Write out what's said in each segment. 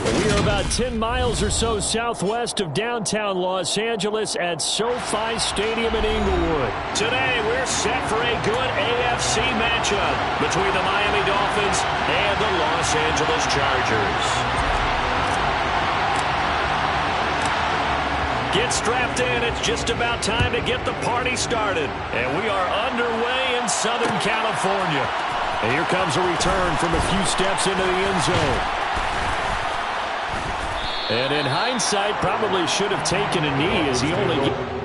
We are about 10 miles or so southwest of downtown Los Angeles at SoFi Stadium in Inglewood. Today, we're set for a good AFC matchup between the Miami Dolphins and the Los Angeles Chargers. Get strapped in. It's just about time to get the party started. And we are underway in Southern California. And here comes a return from a few steps into the end zone. And in hindsight, probably should have taken a knee as he only...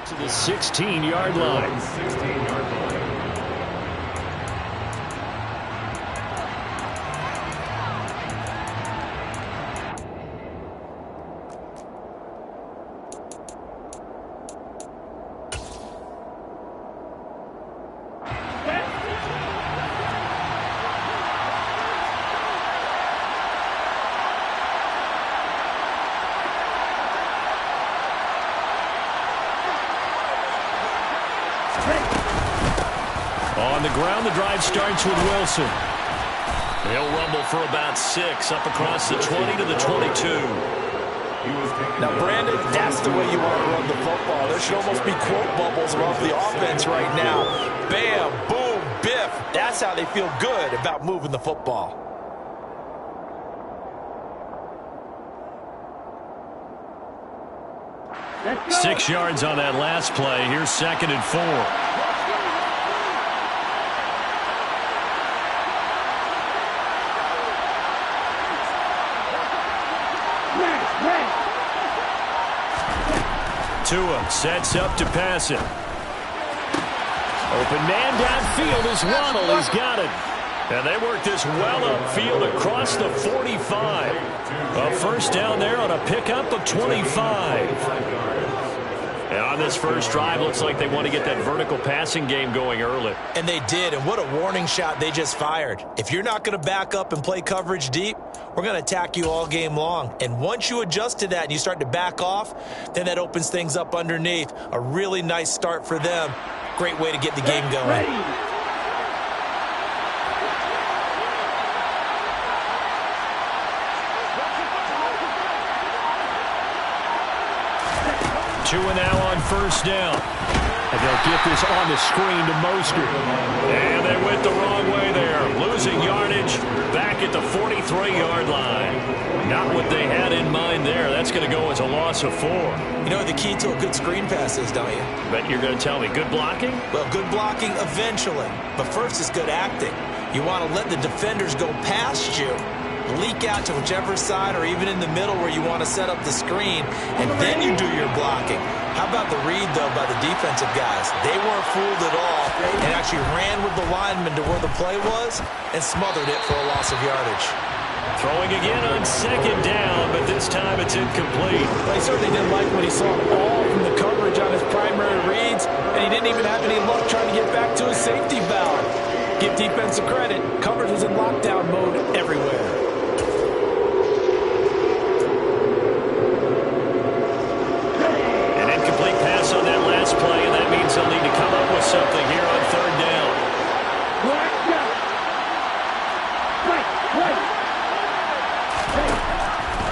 to the 16-yard line. the ground. The drive starts with Wilson. He'll rumble for about 6 up across the 20 to the 22. Now, Brandon, that's the way you want to run the football. There should almost be quote bubbles above the offense right now. Bam, boom, biff. That's how they feel good about moving the football. Let's go. 6 yards on that last play. Here's 2nd and 4. Tua sets up to pass it. Open man downfield is Waddle. He's got it. And they work this well upfield across the 45. A first down there on a pickup of 25. And on this first drive, looks like they want to get that vertical passing game going early. And they did, and what a warning shot they just fired. If you're not going to back up and play coverage deep, we're going to attack you all game long. And once you adjust to that and you start to back off, then that opens things up underneath. A really nice start for them. Great way to get the game going. Tua now on first down. And they'll get this on the screen to Mostert. And they went the wrong way there. Losing yardage back at the 43-yard line. Not what they had in mind there. That's going to go as a loss of 4. You know what the key to a good screen pass is, don't you? Bet you're going to tell me. Good blocking? Well, good blocking eventually. But first is good acting. You want to let the defenders go past you, leak out to whichever side or even in the middle where you want to set up the screen, and then you do your blocking. How about the read, though, by the defensive guys? They weren't fooled at all and actually ran with the lineman to where the play was and smothered it for a loss of yardage. Throwing again on 2nd down, but this time it's incomplete. Well, he certainly didn't like what he saw all from the coverage on his primary reads, and he didn't even have any luck trying to get back to his safety valve. Give defensive credit. Coverage was in lockdown mode everywhere. On that last play, and that means they'll need to come up with something here on 3rd down.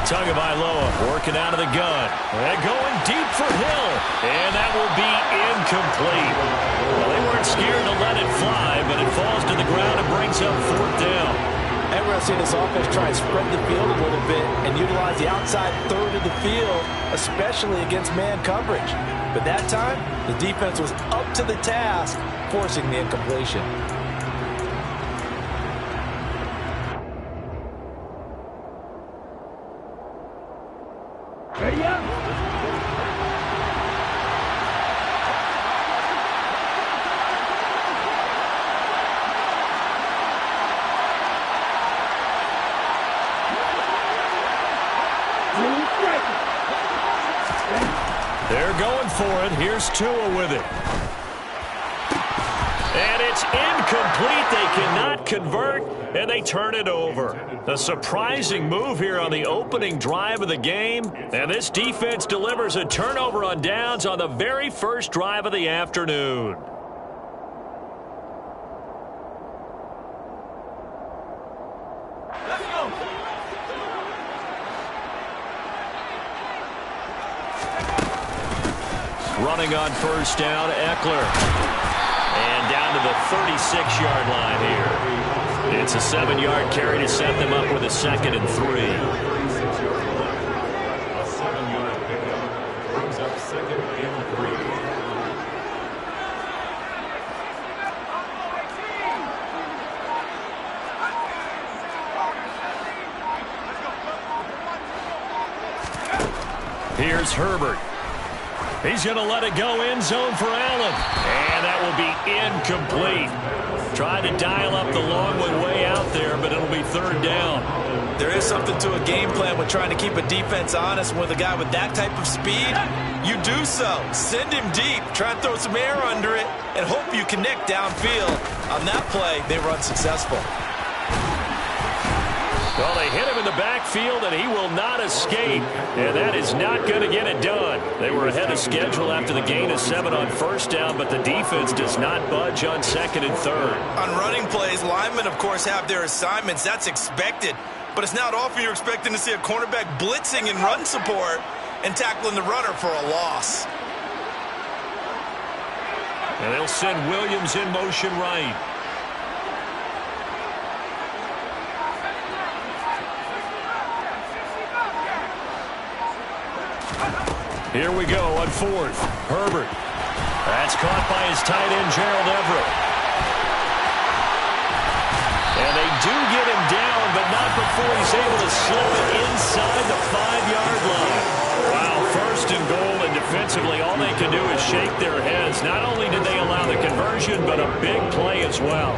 Tagovailoa working out of the gun. And going deep for Hill. And that will be incomplete. Well, they weren't scared to let it fly, but it falls to the ground and brings up 4th down. And we're seeing this offense try and spread the field a little bit and utilize the outside third of the field, especially against man coverage. But that time, the defense was up to the task, forcing the incompletion. Ready up. They're going for it. Here's Tua with it. And it's incomplete. They cannot convert, and they turn it over. A surprising move here on the opening drive of the game. And this defense delivers a turnover on downs on the very first drive of the afternoon. Let's go. Running on first down, Eckler. And down to the 36-yard line here. It's a 7-yard carry to set them up with a 2nd and 3. A 7-yard pickup brings up 2nd and 3. Here's Herbert. He's going to let it go end zone for Allen. And that will be incomplete. Tried to dial up the long one way out there, but it'll be 3rd down. There is something to a game plan with trying to keep a defense honest. With a guy with that type of speed, you do so. Send him deep. Try and throw some air under it and hope you connect downfield. On that play, they were unsuccessful. Well, they hit him in the backfield, and he will not escape. And that is not going to get it done. They were ahead of schedule after the gain of 7 on first down, but the defense does not budge on second and third. On running plays, linemen, of course, have their assignments. That's expected. But it's not often you're expecting to see a cornerback blitzing in run support and tackling the runner for a loss. And they'll send Williams in motion right. Here we go on fourth. Herbert. That's caught by his tight end, Gerald Everett. And they do get him down, but not before he's able to slow it inside the 5-yard line. Wow, first and goal, and defensively all they can do is shake their heads. Not only did they allow the conversion, but a big play as well.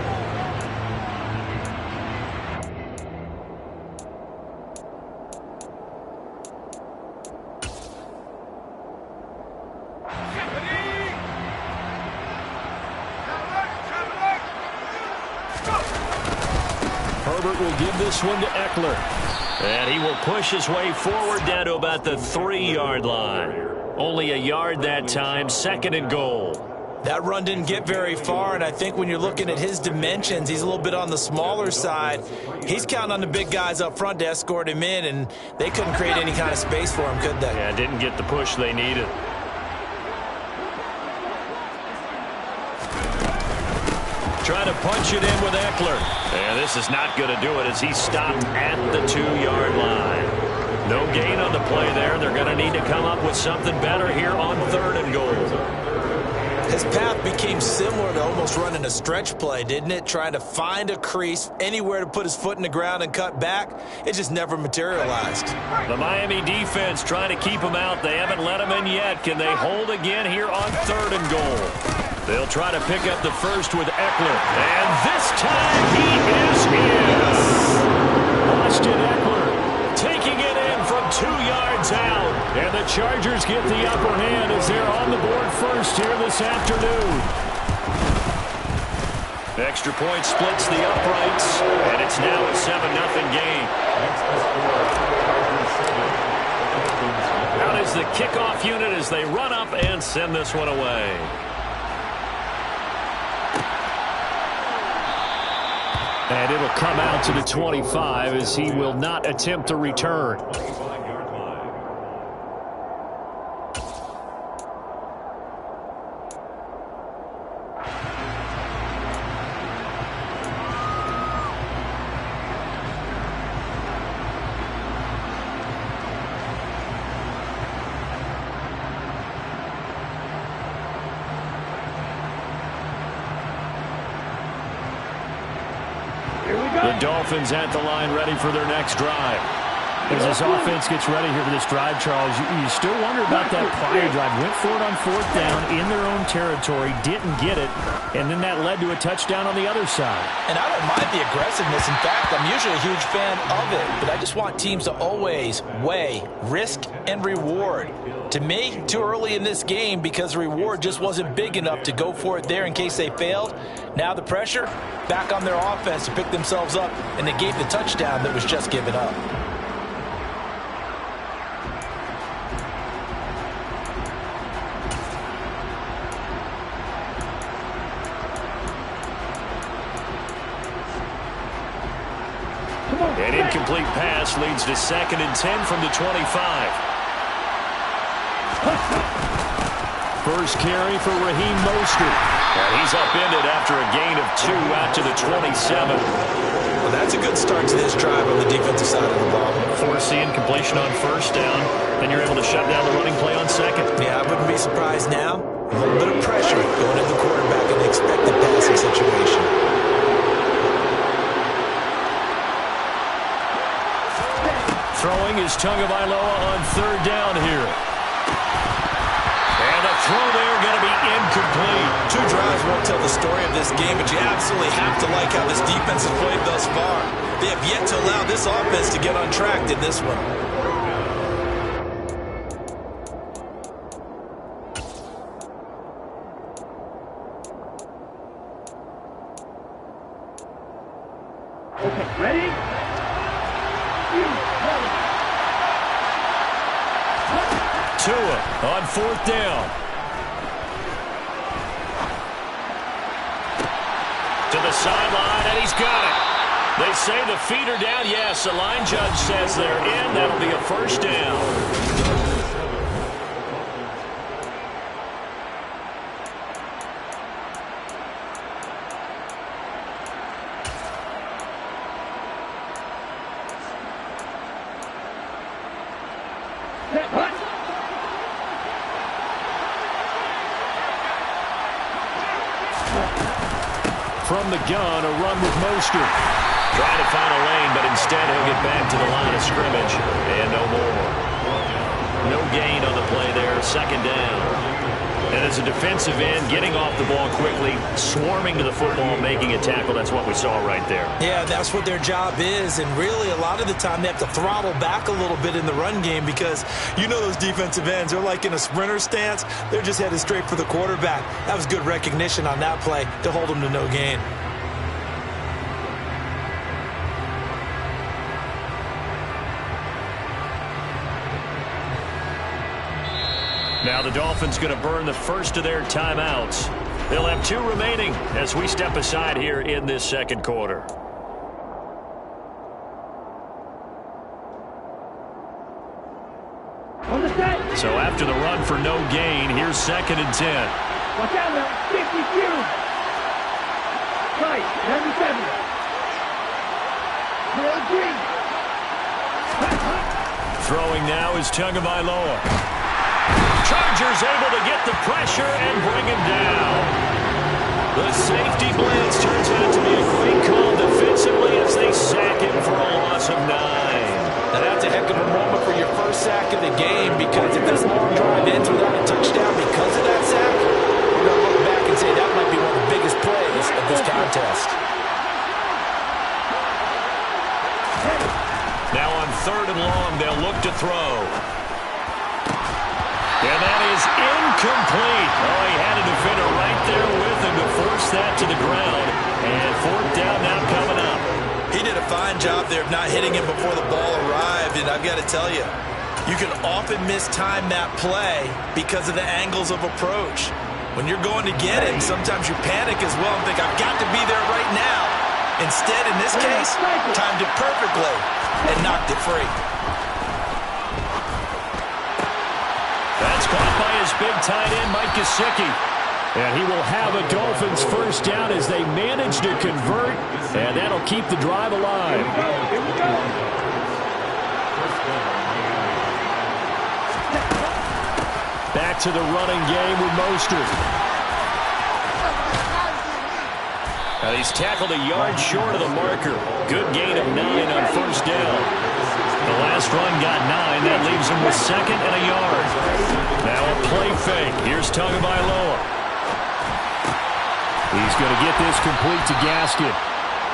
Herbert will give this one to Eckler. And he will push his way forward down to about the 3-yard line. Only a yard that time, second and goal. That run didn't get very far, and I think when you're looking at his dimensions, he's a little bit on the smaller side. He's counting on the big guys up front to escort him in, and they couldn't create any kind of space for him, could they? Yeah, didn't get the push they needed. Trying to punch it in with Eckler. And this is not going to do it as he's stopped at the 2-yard line. No gain on the play there. They're going to need to come up with something better here on third and goal. His path became similar to almost running a stretch play, didn't it? Trying to find a crease, anywhere to put his foot in the ground and cut back. It just never materialized. The Miami defense trying to keep him out. They haven't let him in yet. Can they hold again here on third and goal? They'll try to pick up the first with Eckler. And this time he is in. Austin Eckler taking it in from 2 yards out. And the Chargers get the upper hand as they're on the board first here this afternoon. Extra point splits the uprights. And it's now a 7-0 game. Out is the kickoff unit as they run up and send this one away. And it'll come out to the 25 as he will not attempt a return. The Dolphins at the line ready for their next drive. As this offense gets ready here for this drive, Charles, you still wonder about that prior drive. Went for it on fourth down in their own territory, didn't get it, and then that led to a touchdown on the other side. And I don't mind the aggressiveness. In fact, I'm usually a huge fan of it, but I just want teams to always weigh risk and reward. To me, too early in this game because the reward just wasn't big enough to go for it there in case they failed. Now the pressure back on their offense to pick themselves up, and they gave the touchdown that was just given up. An incomplete pass leads to 2nd and 10 from the 25. First carry for Raheem Mostert. And he's upended after a gain of 2 out to the 27. Well, that's a good start to this drive on the defensive side of the ball. Forcing completion on first down. Then you're able to shut down the running play on second. Yeah, I wouldn't be surprised now. A little bit of pressure going at the quarterback in the expected passing situation. Throwing is Tagovailoa on third down here. And the throw there going to be incomplete. 2 drives won't tell the story of this game, but you absolutely have to like how this defense has played thus far. They have yet to allow this offense to get on track in this one. Okay, ready? Tua on 4th down. To the sideline, and he's got it. They say the feet are down. Yes, the line judge says they're in. That'll be a 1st down. From the gun, a run with Mostert. Trying to find a lane, but instead he'll get back to the line of scrimmage. And no more. No gain on the play there. 2nd down. And as a defensive end, getting off the ball quickly, swarming to the football, making a tackle. That's what we saw right there. Yeah, that's what their job is. And really, a lot of the time, they have to throttle back a little bit in the run game because you know those defensive ends, they're like in a sprinter stance. They're just headed straight for the quarterback. That was good recognition on that play to hold them to no gain. Now the Dolphins going to burn the first of their timeouts. They'll have 2 remaining as we step aside here in this 2nd quarter. So after the run for no gain, here's 2nd and 10. Watch out now, 52. Right, 97. Throwing now is Tagovailoa. Chargers able to get the pressure and bring him down. The safety blitz turns out to be a great call defensively as they sack him for a loss of 9. Now that's a heck of a moment for your first sack of the game because if this long drive ends without a touchdown because of that sack, you're going to look back and say that might be one of the biggest plays of this contest. Now on 3rd and long, they'll look to throw. And that is incomplete. Oh, he had a defender right there with him to force that to the ground. And 4th down now coming up. He did a fine job there of not hitting him before the ball arrived. And I've got to tell you, you can often mistime that play because of the angles of approach. When you're going to get him, sometimes you panic as well and think, I've got to be there right now. Instead, in this case, timed it perfectly and knocked it free. That's caught by his big tight end, Mike Gesicki. And he will have a Dolphins 1st down as they manage to convert, and that'll keep the drive alive. Here we go. Back to the running game with Mostert. Now he's tackled a yard short of the marker. Good gain of 9 on 1st down. The last run got 9. That leaves him with 2nd and a yard. Now a play fake. Here's Tagovailoa. He's going to get this complete to Gaskin.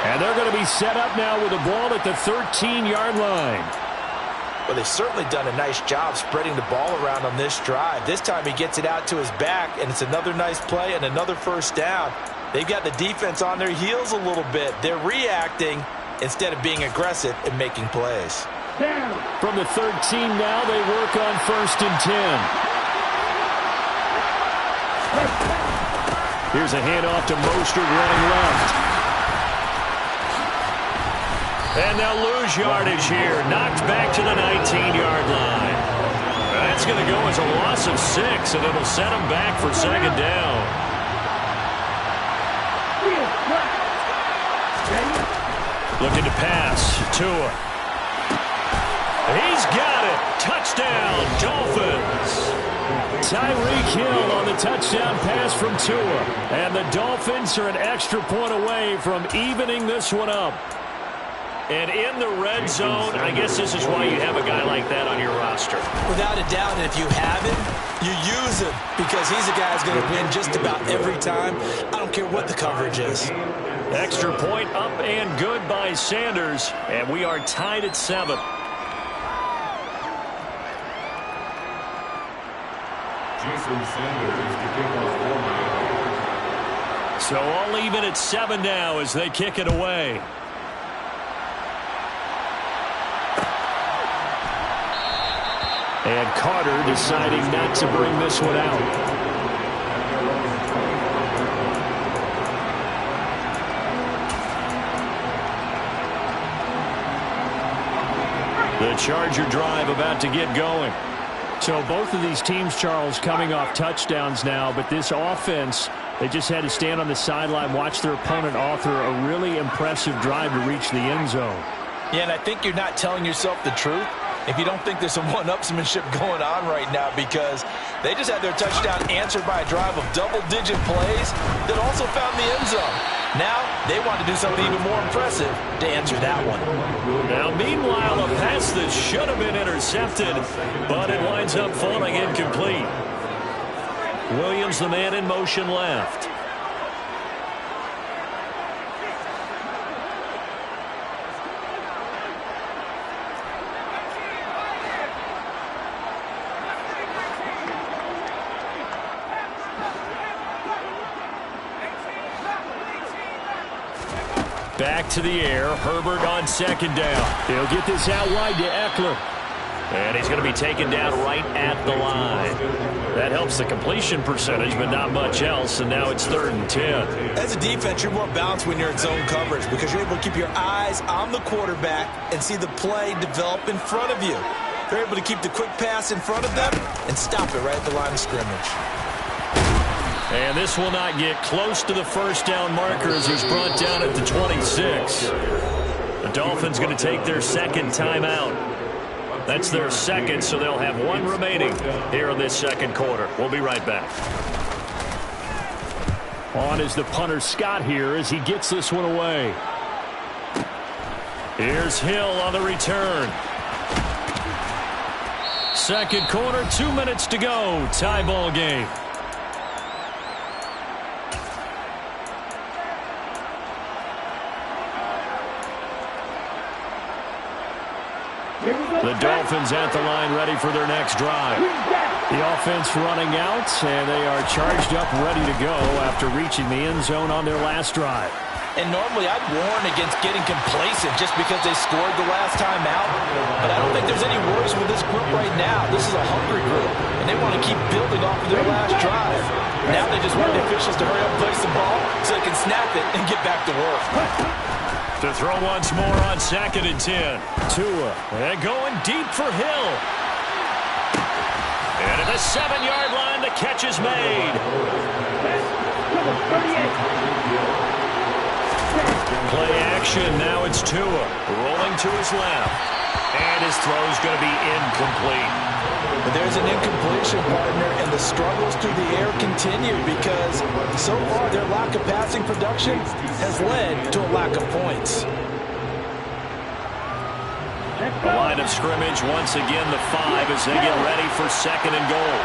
And they're going to be set up now with the ball at the 13-yard line. Well, they've certainly done a nice job spreading the ball around on this drive. This time he gets it out to his back, and it's another nice play and another 1st down. They've got the defense on their heels a little bit. They're reacting instead of being aggressive and making plays. From the 13 now, they work on 1st and 10. Here's a handoff to Mostert running left. And they'll lose yardage here. Knocked back to the 19-yard line. That's going to go as a loss of 6, and it'll set them back for 2nd down. Looking to pass. Tua. He's got it. Touchdown, Dolphins. Tyreek Hill on the touchdown pass from Tua. And the Dolphins are an extra point away from evening this one up. And in the red zone, I guess this is why you have a guy like that on your roster. Without a doubt, and if you have him, you use him because he's a guy who's going to win just about every time. I don't care what the coverage is. Extra point up and good by Sanders. And we are tied at 7. So all even at 7 now as they kick it away. And Carter deciding not to bring this one out. The Charger drive about to get going. So both of these teams, Charles, coming off touchdowns now, but this offense, they just had to stand on the sideline, watch their opponent author a really impressive drive to reach the end zone. Yeah, and I think you're not telling yourself the truth if you don't think there's some one-upsmanship going on right now, because they just had their touchdown answered by a drive of double-digit plays that also found the end zone. Now they want to do something even more impressive to answer that one. Now, meanwhile, a pass that should have been intercepted, but it winds up falling incomplete. Williams, the man in motion, left. Back to the air. Herbert on second down. He'll get this out wide to Eckler. And he's going to be taken down right at the line. That helps the completion percentage, but not much else. And now it's 3rd and 10. As a defense, you're more balanced when you're in zone coverage because you're able to keep your eyes on the quarterback and see the play develop in front of you. They're able to keep the quick pass in front of them and stop it right at the line of scrimmage. And this will not get close to the first down marker as he's brought down at the 26. The Dolphins going to take their second timeout. That's their second, so they'll have one remaining here in this second quarter. We'll be right back. On is the punter Scott here as he gets this one away. Here's Hill on the return. Second quarter, 2 minutes to go. Tie ball game. The Dolphins at the line ready for their next drive. The offense running out, and they are charged up ready to go after reaching the end zone on their last drive. And normally I'd warn against getting complacent just because they scored the last time out. But I don't think there's any worries with this group right now. This is a hungry group, and they want to keep building off of their last drive. Now they just want the officials to hurry up and place the ball so they can snap it and get back to work. To throw once more on 2nd and 10. Tua, and going deep for Hill. And at the 7-yard line, the catch is made. Play action, now it's Tua. Rolling to his left. And his throw's going to be incomplete. But there's an incompletion, partner, and the struggles through the air continue because so far their lack of passing production has led to a lack of points. The line of scrimmage, once again, the 5 as they get ready for 2nd and goal.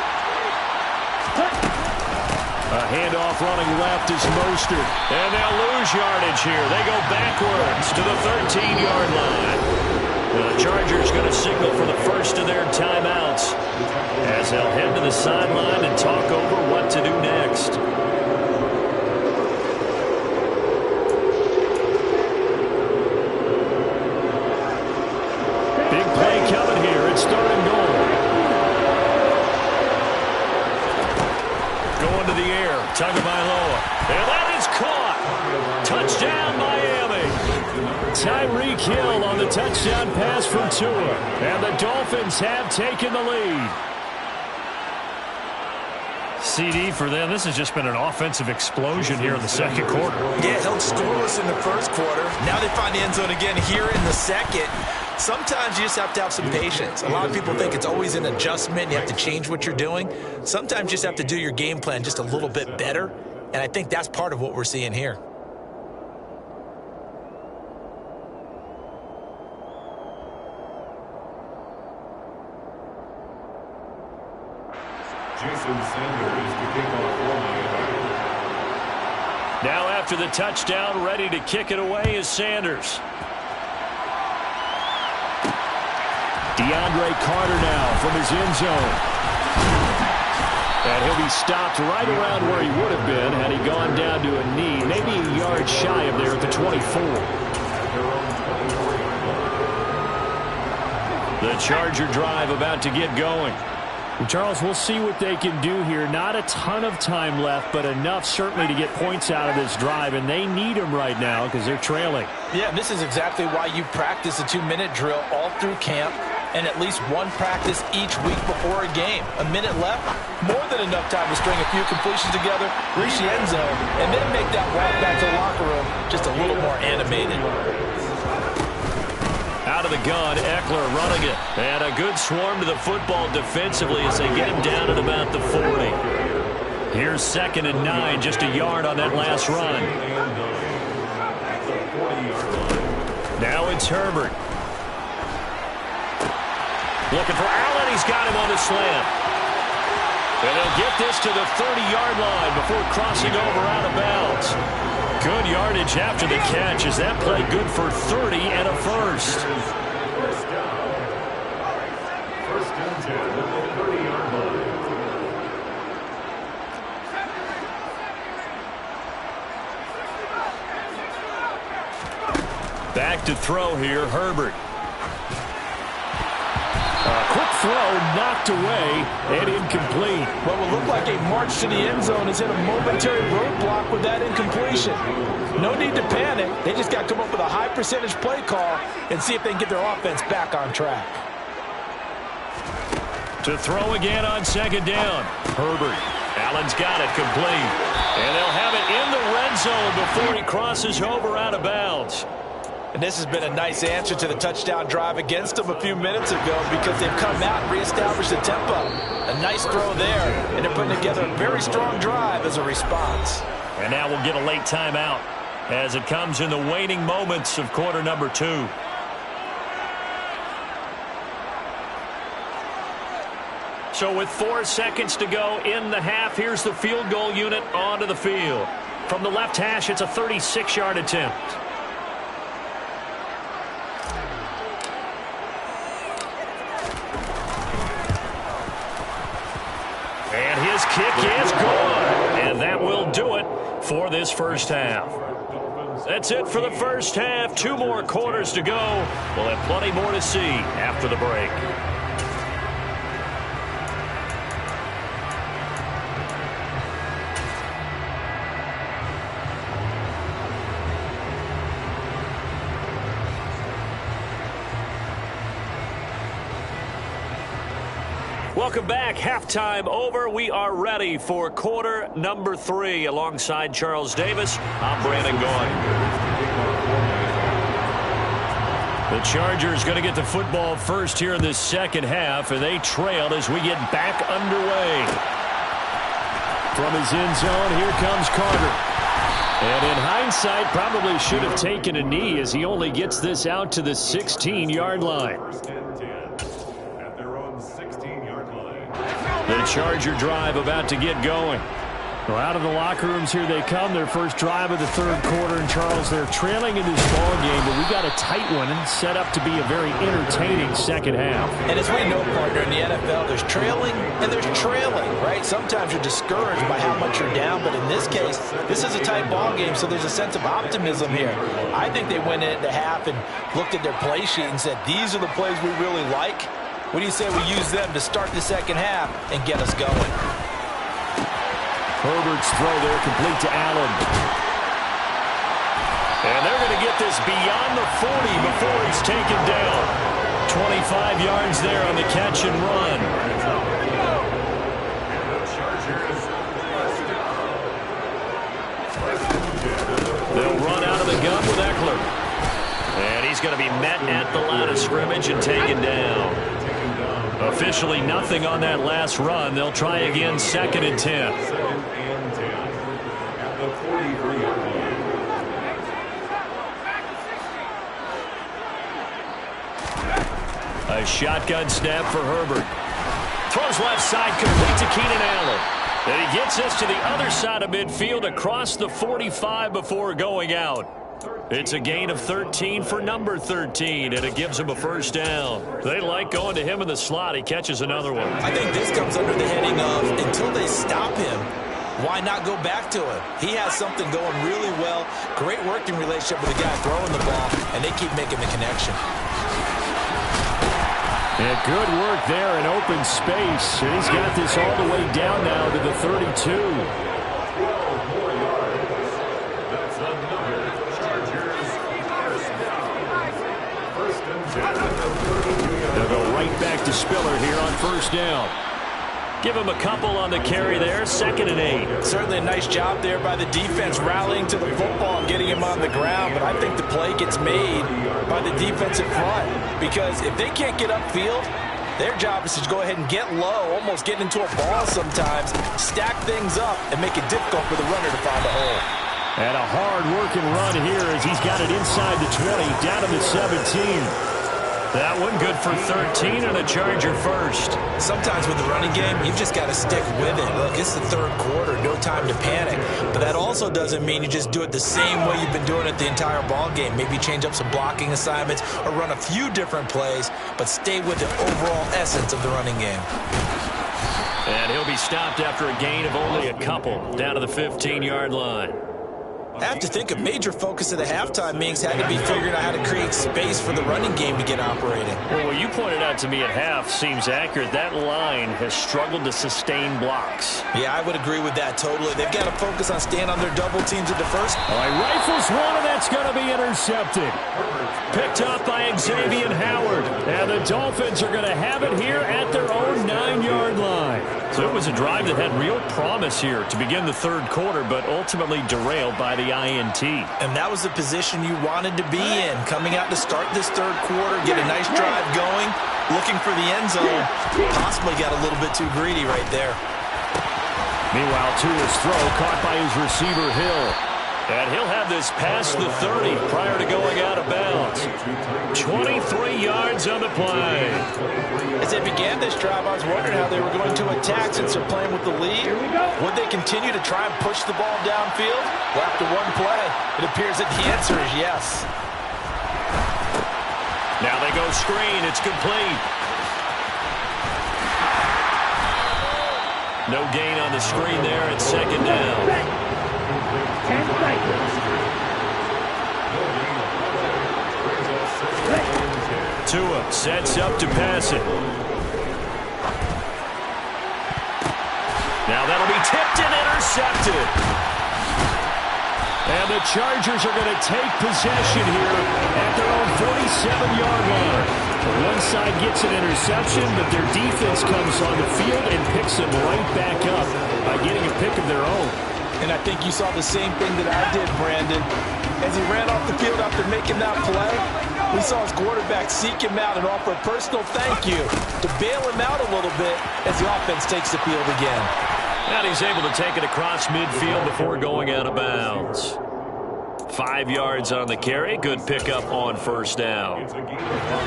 A handoff running left is Mostert. And they'll lose yardage here. They go backwards to the 13-yard line. The Chargers going to signal for the first of their timeouts as they'll head to the sideline and talk over what to do next. Big play coming here. It's 3rd and goal. Going to the air. Tagovailoa. And that is caught. Touchdown, Miami. Tyreek Hill on the touchdown pass from Tua. And the Dolphins have taken the lead. CD for them. This has just been an offensive explosion here in the second quarter. Yeah, held scoreless in the first quarter. Now they find the end zone again here in the second. Sometimes you just have to have some patience. A lot of people think it's always an adjustment. You have to change what you're doing. Sometimes you just have to do your game plan just a little bit better. And I think that's part of what we're seeing here. Now after the touchdown, ready to kick it away is Sanders. DeAndre Carter now from his end zone. And he'll be stopped right around where he would have been had he gone down to a knee, maybe a yard shy of there at the 24. The Charger drive about to get going. Charles, we'll see what they can do here. Not a ton of time left, but enough certainly to get points out of this drive, and they need them right now because they're trailing. Yeah, this is exactly why you practice a 2-minute drill all through camp and at least one practice each week before a game. A minute left, more than enough time to string a few completions together, reach the end zone, and then make that walk back to the locker room just a little more animated. Out of the gun, Eckler running it. And a good swarm to the football defensively as they get him down at about the 40. Here's 2nd and 9, just a yard on that last run. Now it's Herbert. Looking for Allen. He's got him on the slant. And they'll get this to the 30-yard line before crossing over out of bounds. Good yardage after the catch as that play good for 30 and a first. First down. First and 10 at the 30-yard line. Back to throw here, Herbert. Quick throw knocked away and incomplete. What will look like a march to the end zone is in a momentary roadblock with that incompletion. No need to panic. They just got to come up with a high percentage play call and see if they can get their offense back on track. To throw again on 2nd down. Herbert. Allen's got it complete. And they'll have it in the red zone before he crosses over out of bounds. And this has been a nice answer to the touchdown drive against them a few minutes ago because they've come out and reestablished the tempo. A nice throw there, and they're putting together a very strong drive as a response. And now we'll get a late timeout as it comes in the waning moments of quarter number 2. So with 4 seconds to go in the half, here's the field goal unit onto the field. From the left hash, it's a 36-yard attempt. And his kick is good. And that will do it for this first half. That's it for the first half. 2 more quarters to go. We'll have plenty more to see after the break. Welcome back. Halftime over. We are ready for quarter number 3. Alongside Charles Davis, I'm Brandon Gaudin. The Chargers going to get the football first here in this second half, and they trailed as we get back underway. From his end zone, here comes Carter. And in hindsight, probably should have taken a knee as he only gets this out to the 16-yard line. The Charger drive about to get going. Well, out of the locker rooms here they come. Their first drive of the third quarter. And, Charles, they're trailing in this ball game, but we got a tight one and set up to be a very entertaining second half. And as we know, partner, in the NFL, there's trailing and there's trailing, right? Sometimes you're discouraged by how much you're down, but in this case, this is a tight ball game, so there's a sense of optimism here. I think they went into half and looked at their play sheet and said, these are the plays we really like. What do you say we use them to start the second half and get us going? Herbert's throw there complete to Allen. And they're going to get this beyond the 40 before he's taken down. 25 yards there on the catch and run. They'll run out of the gun with Eckler. And he's going to be met at the line of scrimmage and taken down. Officially nothing on that last run. They'll try again 2nd and 10. A shotgun snap for Herbert. Throws left side, complete to Keenan Allen. And he gets this to the other side of midfield across the 45 before going out. It's a gain of 13 for number 13, and it gives him a first down. They like going to him in the slot. He catches another one. I think this comes under the heading of, until they stop him, why not go back to him? He has something going really well. Great working relationship with the guy throwing the ball, and they keep making the connection. And good work there in open space. And he's got this all the way down now to the 32. 12 more yards. That's another Chargers first and 10 at the 32-yard. They'll go right back to Spiller here on first down. Give him a couple on the carry there, 2nd and 8. Certainly a nice job there by the defense rallying to the football and getting him on the ground, but I think the play gets made by the defensive front because if they can't get upfield, their job is to go ahead and get low, almost get into a ball sometimes, stack things up, and make it difficult for the runner to find a hole. And a hard-working run here as he's got it inside the 20, down to the 17. That one good for 13 and a Charger first. Sometimes with the running game, you've just got to stick with it. Look, it's the third quarter, no time to panic. But that also doesn't mean you just do it the same way you've been doing it the entire ball game. Maybe change up some blocking assignments or run a few different plays, but stay with the overall essence of the running game. And he'll be stopped after a gain of only a couple, down to the 15-yard line. I have to think a major focus of the halftime meetings had to be figuring out how to create space for the running game to get operating. Well, what you pointed out to me at half seems accurate. That line has struggled to sustain blocks. Yeah, I would agree with that totally. They've got to focus on staying on their double teams at the first. All right, rifles one, and that's going to be intercepted. Picked up by Xavier Howard. And the Dolphins are going to have it here at their own 9-yard line. So it was a drive that had real promise here to begin the third quarter, but ultimately derailed by the INT. And that was the position you wanted to be in. Coming out to start this third quarter, get a nice drive going, looking for the end zone. Possibly got a little bit too greedy right there. Meanwhile, Tua's throw caught by his receiver, Hill. And he'll have this past the 30 prior to going out of bounds. 23 yards on the play. As they began this drive, I was wondering how they were going to attack since they're playing with the lead. Would they continue to try and push the ball downfield? Well, after one play, it appears that the answer is yes. Now they go screen. It's complete. No gain on the screen there. It's 2nd down. 10 seconds. Tua sets up to pass it. Now that'll be tipped and intercepted. And the Chargers are going to take possession here at their own 47-yard line. One side gets an interception, but their defense comes on the field and picks them right back up by getting a pick of their own. And I think you saw the same thing that I did, Brandon. As he ran off the field after making that play, we saw his quarterback seek him out and offer a personal thank you to bail him out a little bit as the offense takes the field again. And he's able to take it across midfield before going out of bounds. 5 yards on the carry. Good pickup on first down.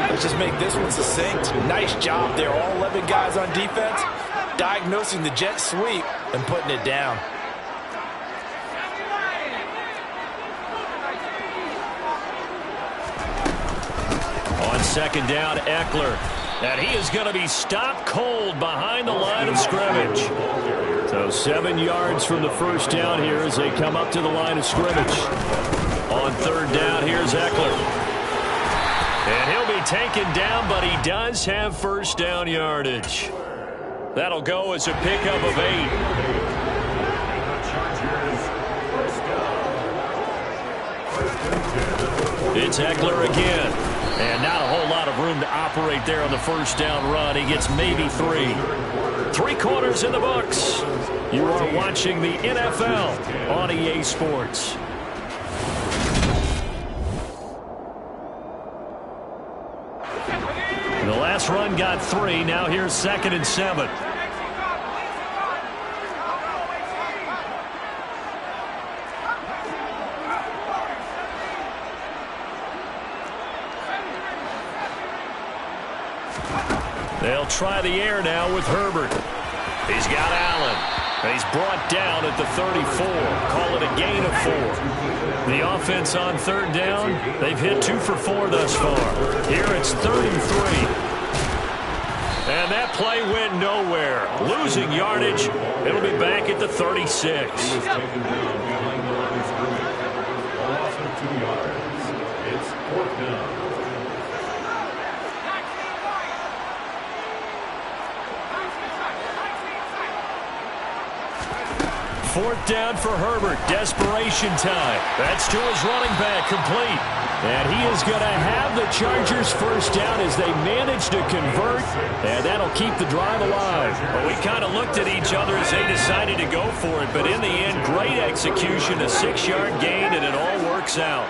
Let's just make this one succinct. Nice job there. All 11 guys on defense diagnosing the jet sweep and putting it down. On 2nd down, Eckler. And he is going to be stopped cold behind the line of scrimmage. So 7 yards from the first down here as they come up to the line of scrimmage. On 3rd down, here's Eckler. And he'll be taken down, but he does have first down yardage. That'll go as a pickup of 8. It's Eckler again. And not a whole lot of room to operate there on the first down run. He gets maybe 3. 3 quarters in the books. You are watching the NFL on EA Sports. The last run got 3. Now here's 2nd and 7. They'll try the air now with Herbert. He's got Allen. He's brought down at the 34. Call it a gain of 4. The offense on 3rd down, they've hit 2 for 4 thus far. Here it's 3rd and 3. And that play went nowhere. Losing yardage. It'll be back at the 36. 4th down for Herbert. Desperation time. That's to his running back, complete. And he is going to have the Chargers first down as they manage to convert, and that'll keep the drive alive. Well, we kind of looked at each other as they decided to go for it, but in the end, great execution, a 6-yard gain, and it all works out.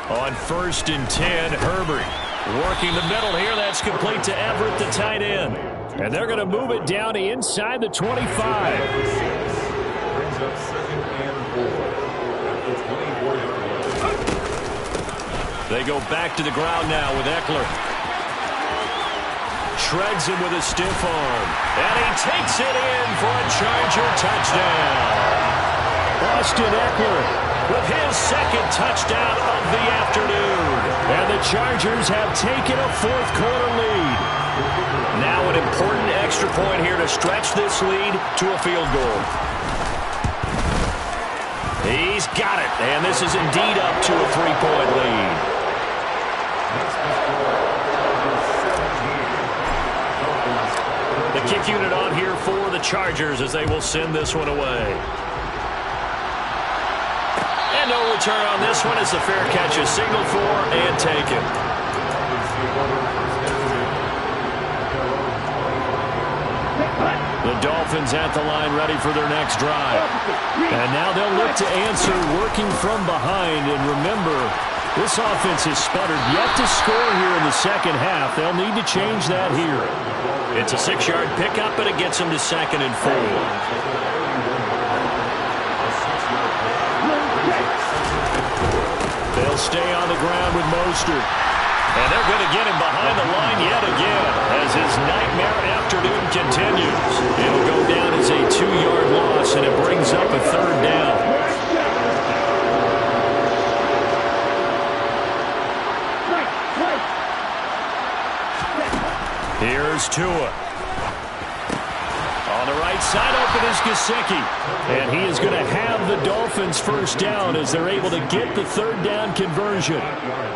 On 1st and 10, Herbert working the middle here. That's complete to Everett, the tight end. And they're going to move it down to inside the 25. Brings up 2nd and 4 at the 24-yard line. They go back to the ground now with Eckler. Shreds him with a stiff arm. And he takes it in for a Charger touchdown. Austin Eckler with his 2nd touchdown of the afternoon. And the Chargers have taken a 4th quarter lead. Now an important extra point here to stretch this lead to a field goal. He's got it, and this is indeed up to a 3-point lead. The kick unit on here for the Chargers as they will send this one away. And no return on this one as the fair catch is signaled for and taken. The Dolphins at the line ready for their next drive. And now they'll look to answer working from behind. And remember, this offense has sputtered yet to score here in the second half. They'll need to change that here. It's a 6-yard pickup, but it gets them to 2nd and 4. They'll stay on the ground with Mostert. And they're going to get him behind the line yet again as his nightmare afternoon continues. It'll go down as a 2-yard loss, and it brings up a 3rd down. Here's Tua. On the right side, open is Gesicki. And he is going to have the Dolphins first down as they're able to get the 3rd down conversion.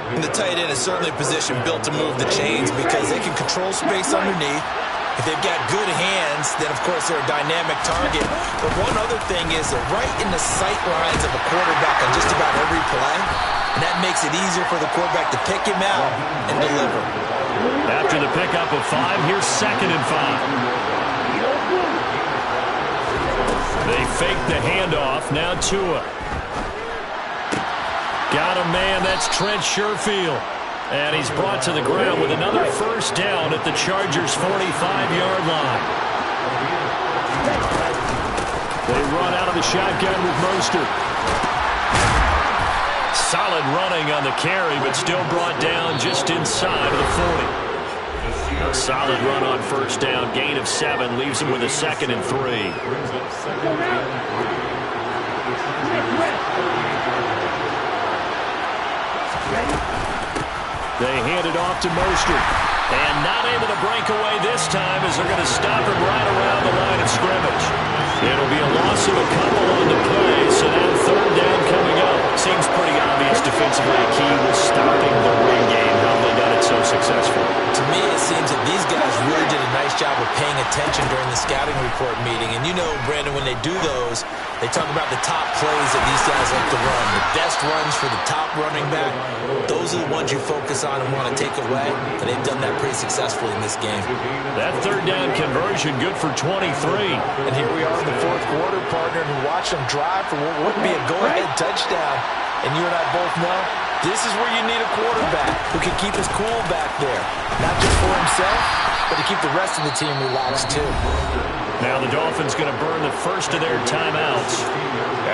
And the tight end is certainly a position built to move the chains because they can control space underneath. If they've got good hands, then, of course, they're a dynamic target. But one other thing is they're right in the sight lines of a quarterback on just about every play. And that makes it easier for the quarterback to pick him out and deliver. After the pickup of 5, here's 2nd and 5. They fake the handoff. Now Tua. Got a man. That's Trent Sherfield. And he's brought to the ground with another first down at the Chargers' 45-yard line. They run out of the shotgun with Mostert. Solid running on the carry, but still brought down just inside of the 40. A solid run on first down. Gain of 7 leaves him with a 2nd and 3. They hand it off to Mostert. And not able to break away this time as they're going to stop him right around the line of scrimmage. It'll be a loss of a couple on the play, so now 3rd down coming up. Seems pretty obvious defensively a key was stopping the run game. How they done it so successful. To me, it seems that these guys really did a nice job of paying attention during the scouting report meeting. And you know, Brandon, when they do those, they talk about the top plays that these guys like to run. The best runs for the top running back. Those are the ones you focus on and want to take away. And they've done that pretty successfully in this game. That 3rd down conversion good for 23. And here we are in the 4th quarter, partner, and watch them drive for what would be a go-ahead touchdown. And you and I both know this is where you need a quarterback who can keep his cool back there. Not just for himself, but to keep the rest of the team relaxed too. Now the Dolphins going to burn the first of their timeouts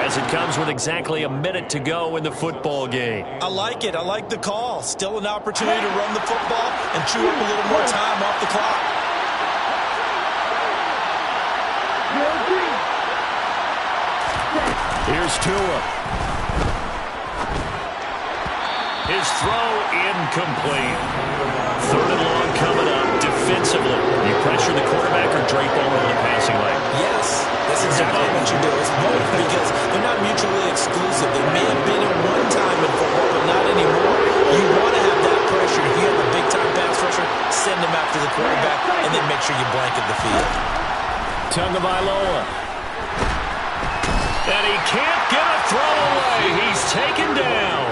as it comes with exactly a minute to go in the football game. I like it. I like the call. Still an opportunity to run the football and chew up a little more time off the clock. Here's Tua. His throw incomplete. 3rd and long coming up defensively. You pressure the quarterback or drape over the passing lane? Yes, that's exactly what you do. It's both because they're not mutually exclusive. They may have been at one time in football, but not anymore. You want to have that pressure Tagovailoa. And he can't get a throw away. He's taken down.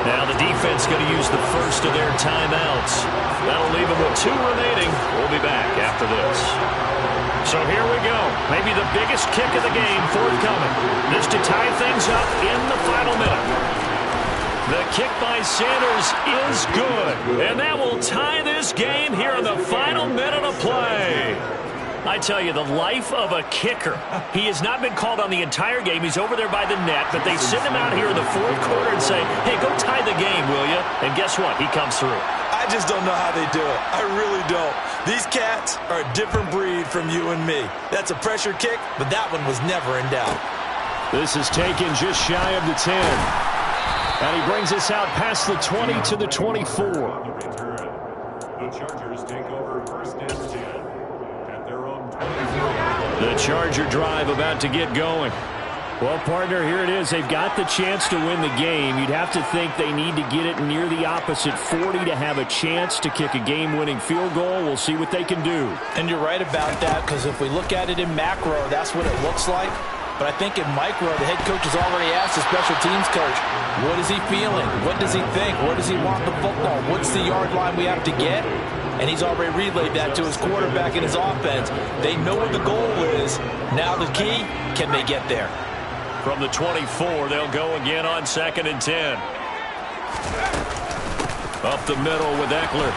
Now the defense going to use the first of their timeouts. That'll leave them with 2 remaining. We'll be back after this. So here we go. Maybe the biggest kick of the game forthcoming. This to tie things up in the final minute. The kick by Sanders is good. And that will tie this game here in the final minute of play. I tell you, the life of a kicker. He has not been called on the entire game. He's over there by the net, but they send him out here in the fourth quarter and say, hey, go tie the game, will you? And guess what? He comes through. I just don't know how they do it. I really don't. These cats are a different breed from you and me. That's a pressure kick, but that one was never in doubt. This is taken just shy of the 10. And he brings us out past the 20 to the 24. The Chargers take over first and 10 at their own 24. The Charger drive about to get going. Well, partner, here it is. They've got the chance to win the game. You'd have to think they need to get it near the opposite 40 to have a chance to kick a game-winning field goal. We'll see what they can do. And you're right about that, because if we look at it in macro, that's what it looks like. But I think in micro, the head coach has already asked the special teams coach, what is he feeling? What does he think? Where does he want the football? What's the yard line we have to get? And he's already relayed that to his quarterback and his offense. They know what the goal is. Now the key, can they get there? From the 24, they'll go again on 2nd and 10. Up the middle with Eckler.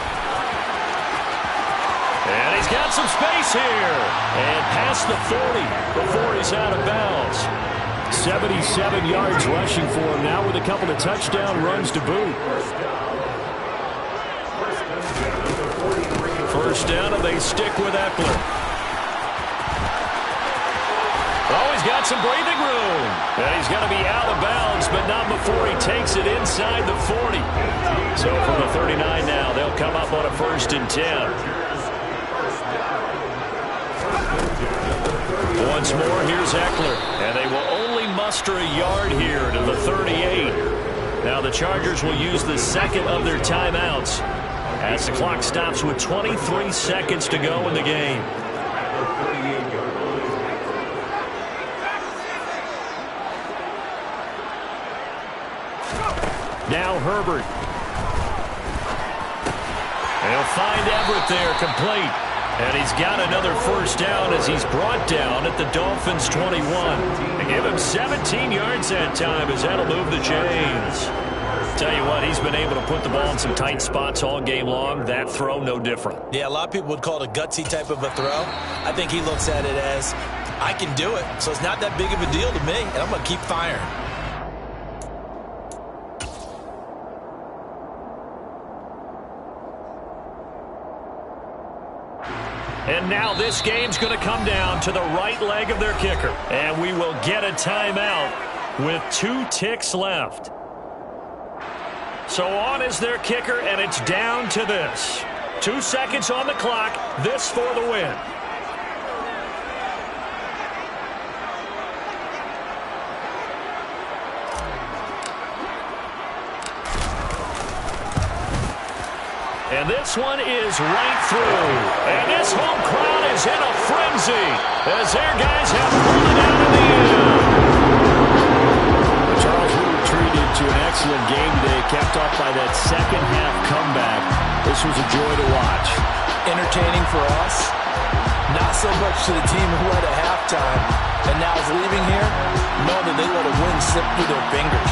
And he's got some space here. And past the 40 before he's out of bounds. 77 yards rushing for him now with a couple of touchdown runs to boot. First down, and they stick with Eckler. Oh, he's got some breathing room. And he's going to be out of bounds, but not before he takes it inside the 40. So from the 39 now, they'll come up on a 1st and 10. Once more, here's Eckler. And they will only muster a yard here to the 38. Now the Chargers will use the second of their timeouts as the clock stops with 23 seconds to go in the game. Now Herbert. They'll find Everett there, complete. And he's got another first down as he's brought down at the Dolphins' 21. They give him 17 yards that time as that'll move the chains. Tell you what, he's been able to put the ball in some tight spots all game long. That throw, no different. Yeah, a lot of people would call it a gutsy type of a throw. I think he looks at it as, I can do it. So it's not that big of a deal to me, and I'm going to keep firing. And now this game's going to come down to the right leg of their kicker. And we will get a timeout with 2 ticks left. So on is their kicker, and it's down to this. 2 seconds on the clock. This for the win. And this one is right through. And this home crowd is in a frenzy as their guys have pulled it out in the end. Charles, we were treated to an excellent game today, kept off by that second-half comeback. This was a joy to watch. Entertaining for us, not so much to the team who led at halftime and now is leaving here, knowing that they let a win slip through their fingers.